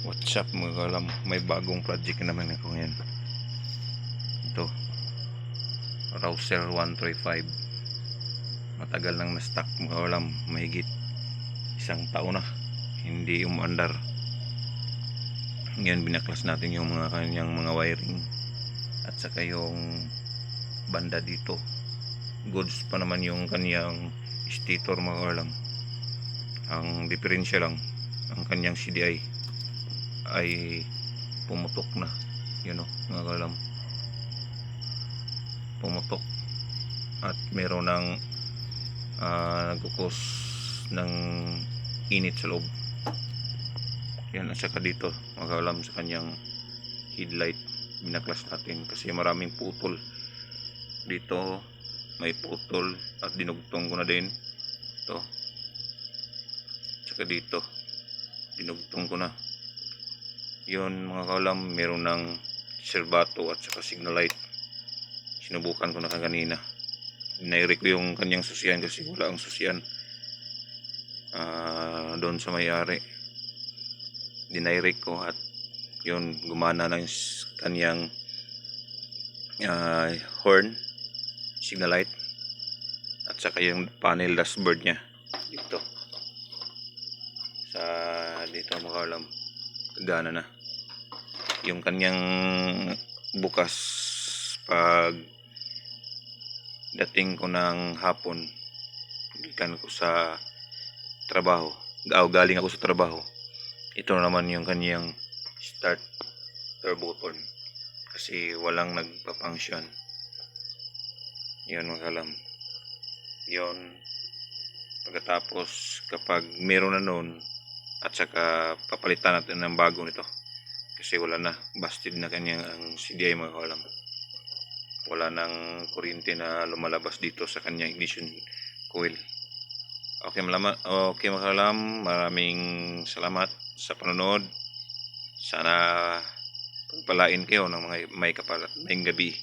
What's up mga kalam, may bagong project naman ako ngayon. Ito, Rouser 135. Matagal nang na-stock mga kalam, mahigit isang taon na hindi umandar. Ngayon binaklas natin yung mga kanyang mga wiring at saka yung banda dito. Goods pa naman yung kanyang stator mga kalam. Ang diferensya lang, ang kanyang CDI ay pumutok na. Yun o mga kalam, pumutok at meron ng nagkukos ng init sa loob. Yan, at saka dito magkakalam sa kanyang headlight, binaklas natin kasi maraming putol dito, may putol at dinugtong ko na din ito, saka dito dinugtong ko na. Yun mga kalam, meron ng serbato at saka signal light. Sinubukan ko na kanina, dinairik ko yung kanyang susian kasi wala ang susian doon sa may-ari. Dinairik ko at yun, gumana ng kanyang horn, signal light at saka yung panel dashboard nya dito sa dito makalam, gana na. Yung kanyang bukas pag dating ko ng hapon, gikan ko sa trabaho, galing ako sa trabaho, ito naman yung kanyang start button kasi walang nagpa-function. Yun magalam. Yun, pagkatapos kapag meron na nun, at saka papalitan natin ng bago nito kasi wala na, busted na kanyang ang CDI mga kalam. Wala nang kuryente na lumalabas dito sa kanyang ignition coil. Okay mga kalam, maraming salamat sa panonood. Sana pagpalain kayo ng mga may kapalat. Maying gabi.